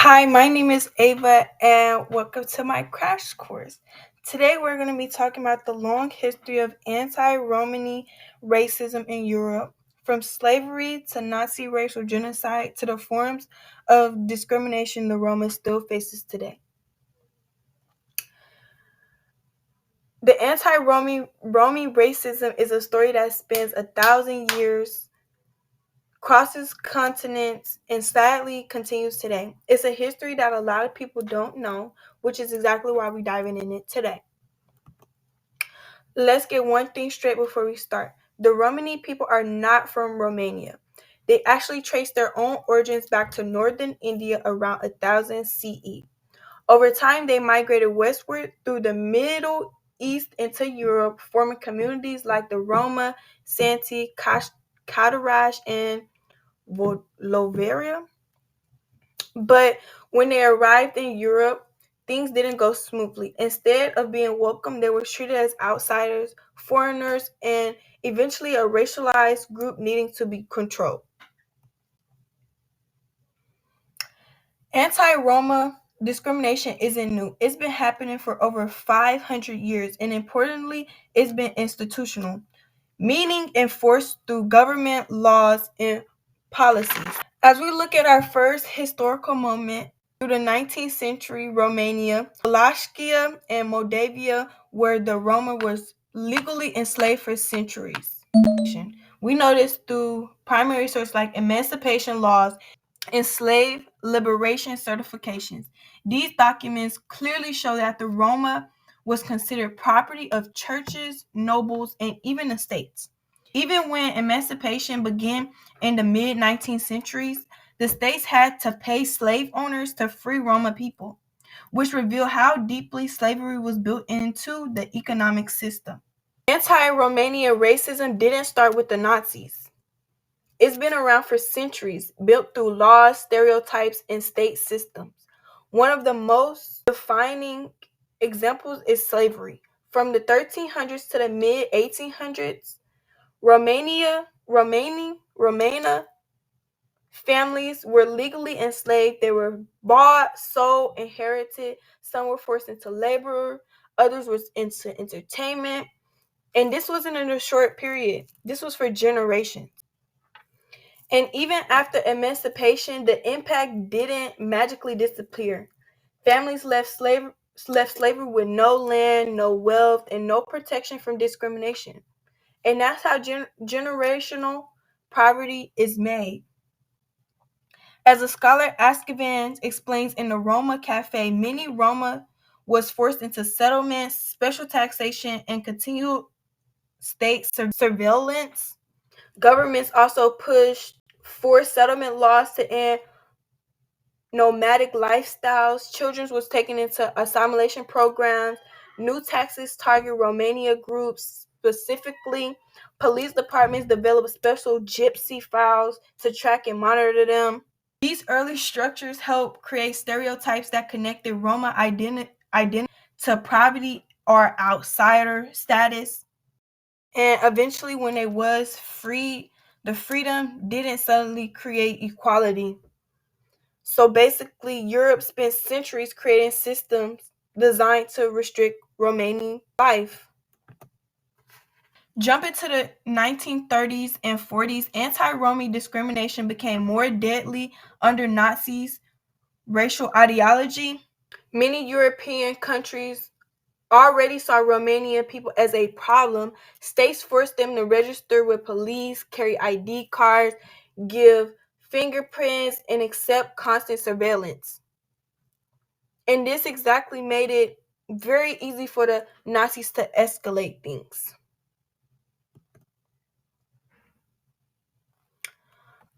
Hi, my name is Ava, and welcome to my crash course. Today, we're going to be talking about the long history of anti-Romani racism in Europe, from slavery to Nazi racial genocide to the forms of discrimination the Roma still faces today. The anti-Romi racism is a story that spans 1,000 years, crosses continents, and sadly continues today. It's a history that a lot of people don't know, which is exactly why we're diving in it today. Let's get one thing straight before we start. The Romani people are not from Romania. They actually trace their own origins back to northern India around 1000 CE. Over time, they migrated westward through the Middle East into Europe, forming communities like the Roma, Santi, Kadarash, and Lovaria. But when they arrived in Europe, things didn't go smoothly. Instead of being welcomed, they were treated as outsiders, foreigners, and eventually a racialized group needing to be controlled. Anti-Roma discrimination isn't new. It's been happening for over 500 years, and importantly, it's been institutional, meaning enforced through government laws and policies. As we look at our first historical moment, through the 19th century Romania, Wallachia, and Moldavia, where the Roma was legally enslaved for centuries. We know this through primary sources like emancipation laws and slave liberation certifications. These documents clearly show that the Roma was considered property of churches, nobles, and even the states. Even when emancipation began in the mid 19th centuries, the states had to pay slave owners to free Roma people, which reveal how deeply slavery was built into the economic system. Anti-Romania racism didn't start with the Nazis. It's been around for centuries, built through laws, stereotypes, and state systems. One of the most defining examples is slavery. From the 1300s to the mid 1800s, Romana families were legally enslaved. They were bought, sold, inherited. Some were forced into labor, others were into entertainment. And this wasn't in a short period. This was for generations. And even after emancipation, the impact didn't magically disappear. Families left slavery with no land, no wealth, and no protection from discrimination. And that's how generational poverty is made. As a scholar Askevans explains in the Roma Cafe, many Roma was forced into settlements, special taxation, and continual state surveillance. Governments also pushed forced settlement laws to end nomadic lifestyles. Children was taken into assimilation programs. New taxes target Romania groups specifically. Police departments developed special gypsy files to track and monitor them. These early structures helped create stereotypes that connected Roma identity to poverty or outsider status. And eventually, when they was free, the freedom didn't suddenly create equality. So basically, Europe spent centuries creating systems designed to restrict Romanian life. Jumping to the 1930s and 40s, anti-Roma discrimination became more deadly under Nazis' racial ideology. Many European countries already saw Romanian people as a problem. States forced them to register with police, carry ID cards, give fingerprints, and accept constant surveillance. And this exactly made it very easy for the Nazis to escalate things.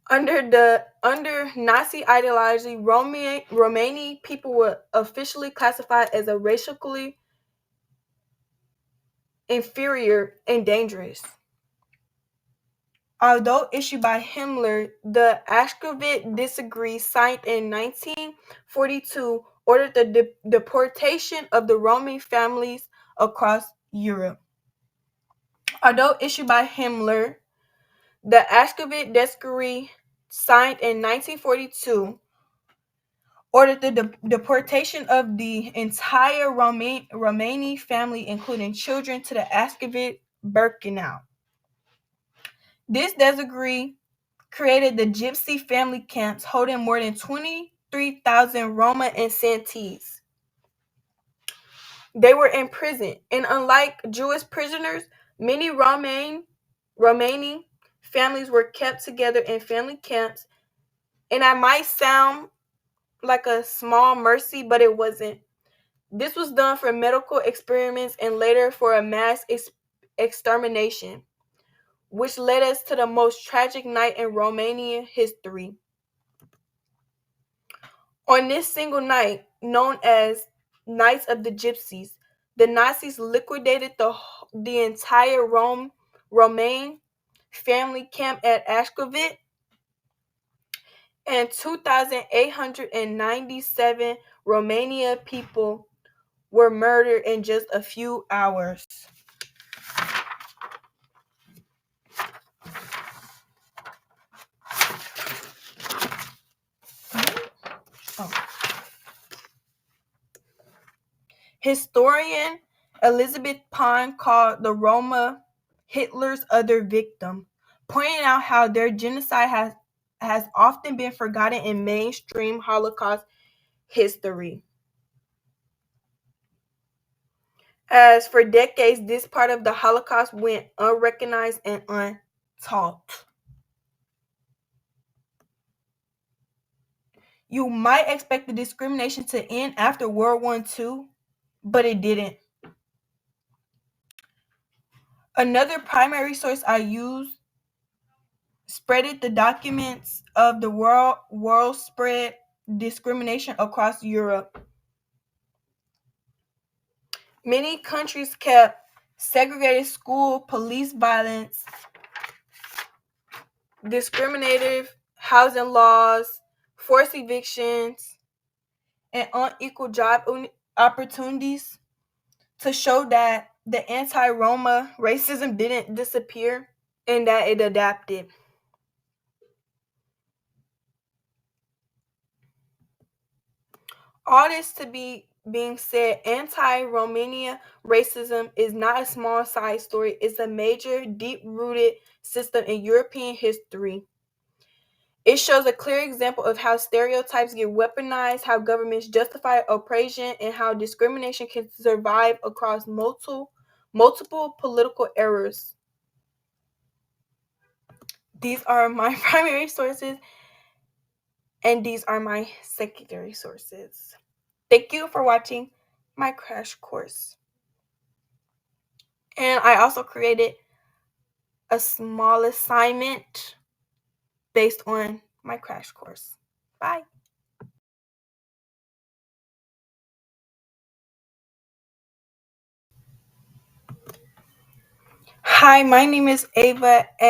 Under Nazi ideology, Romanian people were officially classified as a racially inferior and dangerous. Although issued by Himmler, the Ashkenazi Decree signed in 1942 ordered the deportation of the Roman families across Europe. Although issued by Himmler, the Ashkenazi Decree signed in 1942 ordered the deportation of the entire Romani family, including children, to the Ashkevet-Birkenau. This decree created the Gypsy family camps, holding more than 23,000 Roma and Santis. They were imprisoned, and unlike Jewish prisoners, many Romani families were kept together in family camps. And that might sound like a small mercy, but it wasn't. This was done for medical experiments and later for a mass extermination, which led us to the most tragic night in Romanian history. On this single night, known as Nights of the Gypsies, the Nazis liquidated the entire Romaine family camp at Ashkovit, and 2,897 Romania people were murdered in just a few hours. Oh. Historian Elizabeth Pond called the Roma Hitler's other victim, pointing out how their genocide has often been forgotten in mainstream Holocaust history. As for decades, this part of the Holocaust went unrecognized and untaught. You might expect the discrimination to end after World War II, but it didn't. Another primary source I used spreaded the documents of the world spread discrimination across Europe. Many countries kept segregated school, police violence, discriminative housing laws, forced evictions, and unequal job opportunities to show that the anti-Roma racism didn't disappear and that it adapted. All this to be being said, anti-Romania racism is not a small side story. It's a major, deep-rooted system in European history. It shows a clear example of how stereotypes get weaponized, how governments justify oppression, and how discrimination can survive across multiple political eras. These are my primary sources, and these are my secondary sources. Thank you for watching my crash course. And I also created a small assignment based on my crash course. Bye. Hi, my name is Ava.